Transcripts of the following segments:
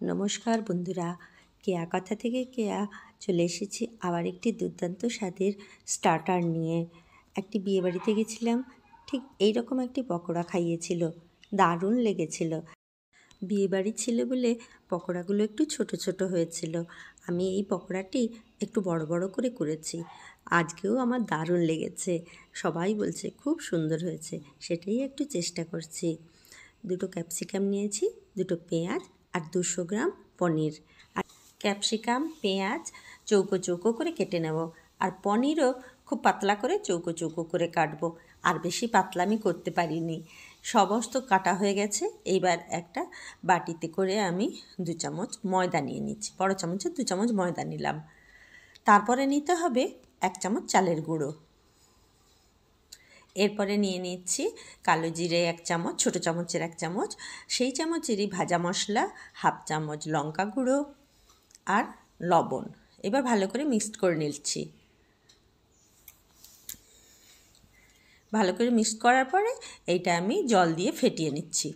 নমস্কার বন্ধুরা, কেয়া কথা থেকে কেয়া চলে এসেছি আবার একটি দুর্দান্ত স্বাদের স্টার্টার নিয়ে। একটি বিয়েবাড়িতে গেছিলাম, ঠিক এই রকম একটি পকোড়া খাইয়েছিল, দারুণ লেগেছিল। বিয়েবাড়ি ছিল বলে পকোড়াগুলো একটু ছোট ছোট হয়েছিল। আমি এই পকোড়াটি একটু বড় বড় করে করেছি। আজকেও আমার দারুণ লেগেছে, সবাই বলছে খুব সুন্দর হয়েছে, সেটাই একটু চেষ্টা করছি। দুটো ক্যাপসিকাম নিয়েছি, দুটো পেঁয়াজ আর 200 গ্রাম পনির। আর ক্যাপসিকাম পেঁয়াজ চৌকো চৌকো করে কেটে নেব, আর পনিরও খুব পাতলা করে চৌকো চৌকো করে কাটবো। আর বেশি পাতলা আমি করতে পারিনি, সমস্ত কাটা হয়ে গেছে। এইবার একটা বাটিতে করে আমি 2 চামচ ময়দা নিয়ে নিচ্ছি, বড় চামচে 2 চামচ ময়দা নিলাম। তারপরে নিতে হবে 1 চামচ চালের গুঁড়ো। এরপরে নিয়ে নিচ্ছি কালো জিরে 1 চামচ, ছোটো চামচের 1 চামচ, সেই চামচেরই ভাজা মশলা 1/2 চামচ, লঙ্কা গুঁড়ো আর লবণ। এবার ভালো করে মিক্সড করে নিচ্ছি। ভালো করে মিক্সড করার পরে এইটা আমি জল দিয়ে ফেটিয়ে নিচ্ছি।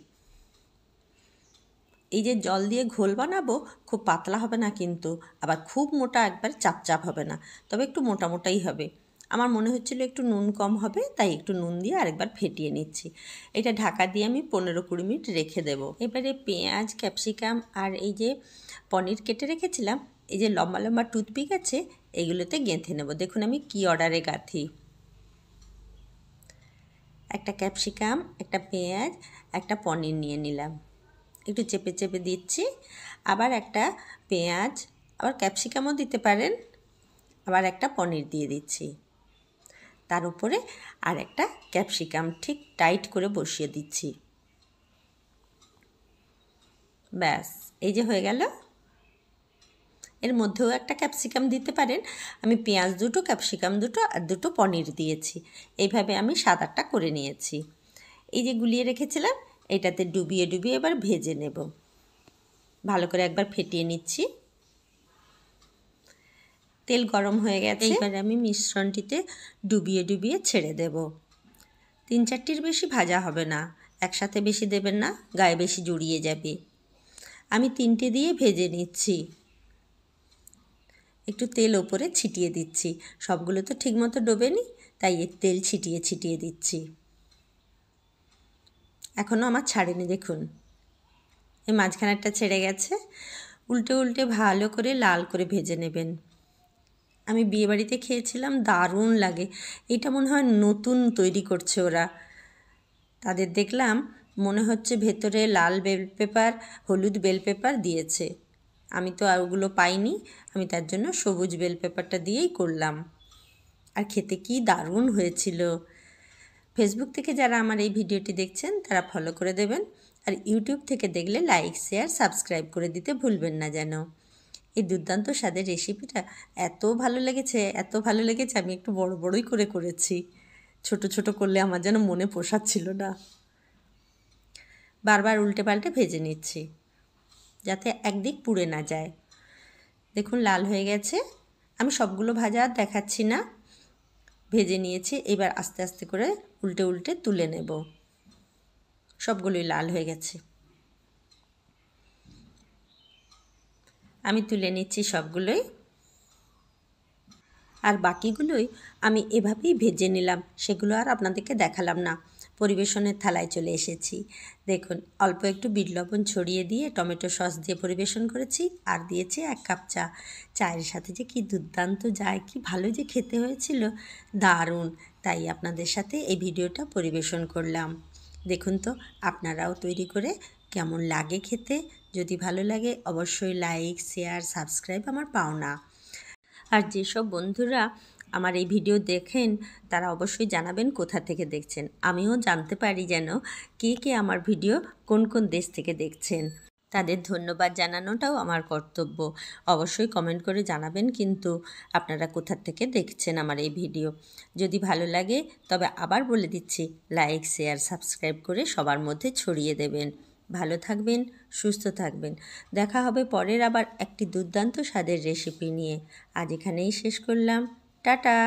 এই যে জল দিয়ে ঘোল বানাবো, খুব পাতলা হবে না কিন্তু, আবার খুব মোটা একবার চাপচাপ হবে না, তবে একটু মোটা মোটাই হবে। আমার মনে হচ্ছিল একটু নুন কম হবে, তাই একটু নুন দিয়ে আরেকবার ফেটিয়ে নিচ্ছি। এটা ঢাকা দিয়ে আমি 15-20 মিনিট রেখে দেব। এবারে পেঁয়াজ ক্যাপসিকাম আর এই যে পনির কেটে রেখেছিলাম, এই যে লম্বা লম্বা টুথপিক আছে, এগুলোতে গেঁথে নেব। দেখুন আমি কি অর্ডারে গাঁথি। একটা ক্যাপসিকাম, একটা পেঁয়াজ, একটা পনির নিয়ে নিলাম, একটু চেপে চেপে দিচ্ছি। আবার একটা পেঁয়াজ, আবার ক্যাপসিকামও দিতে পারেন, আবার একটা পনির দিয়ে দিচ্ছি। তার উপরে আর একটা ক্যাপসিকাম ঠিক টাইট করে বসিয়ে দিচ্ছি। ব্যাস, এই যে হয়ে গেল। এর মধ্যেও একটা ক্যাপসিকাম দিতে পারেন। আমি পেঁয়াজ 2টো, ক্যাপসিকাম 2টো আর 2টো পনির দিয়েছি। এইভাবে আমি 7-8টা করে নিয়েছি। এই যে গুলিয়ে রেখেছিলাম, এটাতে ডুবিয়ে ডুবিয়ে এবার ভেজে নেব। ভালো করে একবার ফেটিয়ে নিচ্ছি। তেল গরম হয়ে গেছে, এইবার আমি মিশ্রণটিতে ডুবিয়ে ডুবিয়ে ছেড়ে দেব। 3-4টির বেশি ভাজা হবে না, একসাথে বেশি দেবেন না, গায়ে বেশি জড়িয়ে যাবে। আমি 3টে দিয়ে ভেজে নিচ্ছি। একটু তেল ওপরে ছিটিয়ে দিচ্ছি, সবগুলো তো ঠিকমতো ডোবেনি, তাই এর তেল ছিটিয়ে ছিটিয়ে দিচ্ছি। এখনও আমার ছাড়েনি, দেখুন এই মাঝখানেরটা ছেড়ে গেছে। উল্টে উল্টে ভালো করে লাল করে ভেজে নেবেন। আমি বিয়েবাড়িতে খেয়েছিলাম, দারুণ লাগে। এটা মনে হয় নতুন তৈরি করছে ওরা। তাদের দেখলাম মনে হচ্ছে ভেতরে লাল বেল পেপার, হলুদ বেল পেপার দিয়েছে। আমি তো আর ওগুলো পাইনি, আমি তার জন্য সবুজ বেল পেপারটা দিয়েই করলাম। আর খেতে কি দারুণ হয়েছিল। ফেসবুক থেকে যারা আমার এই ভিডিওটি দেখছেন তারা ফলো করে দেবেন, আর ইউটিউব থেকে দেখলে লাইক শেয়ার সাবস্ক্রাইব করে দিতে ভুলবেন না যেন। এই দুর্দান্ত স্বাদের রেসিপিটা এত ভালো লেগেছে, এত ভালো লেগেছে, আমি একটু বড় বড়ই করে করেছি। ছোট ছোট করলে আমার যেন মনে পোষাচ্ছিল না। বারবার উল্টে পাল্টে ভেজে নিচ্ছি যাতে একদিক পুড়ে না যায়। দেখুন লাল হয়ে গেছে। আমি সবগুলো ভাজা আর দেখাচ্ছি না, ভেজে নিয়েছি। এবার আস্তে আস্তে করে উল্টে উল্টে তুলে নেব। সবগুলোই লাল হয়ে গেছে, আমি তুলে নিচ্ছি সবগুলোই। আর বাকিগুলোই আমি এভাবেই ভেজে নিলাম, সেগুলো আর আপনাদেরকে দেখালাম না। পরিবেশনের থালায় চলে এসেছি। দেখুন অল্প একটু বিট লবণ ছড়িয়ে দিয়ে টমেটো সস দিয়ে পরিবেশন করেছি, আর দিয়েছি 1 কাপ চা। চায়ের সাথে যে কি দুর্দান্ত যায়, কি ভালো যে খেতে হয়েছিল, দারুণ। তাই আপনাদের সাথে এই ভিডিওটা পরিবেশন করলাম। দেখুন তো আপনারাও তৈরি করে কেমন লাগে খেতে। যদি ভালো লাগে অবশ্যই লাইক শেয়ার সাবস্ক্রাইব আমার পাওনা। আর যেসব বন্ধুরা আমার এই ভিডিও দেখেন তারা অবশ্যই জানাবেন কোথা থেকে দেখছেন, আমিও জানতে পারি যেন কে কে আমার ভিডিও কোন কোন দেশ থেকে দেখছেন। তাদের ধন্যবাদ জানানোটাও আমার কর্তব্য। অবশ্যই কমেন্ট করে জানাবেন কিন্তু আপনারা কোথা থেকে দেখছেন আমার এই ভিডিও। যদি ভালো লাগে তবে আবার বলে দিচ্ছি, লাইক শেয়ার সাবস্ক্রাইব করে সবার মধ্যে ছড়িয়ে দেবেন। ভালো থাকবেন, সুস্থ থাকবেন। দেখা হবে পরের আবার একটি দুর্দান্ত স্বাদের রেসিপি নিয়ে। আজ এখানেই শেষ করলাম। টাটা।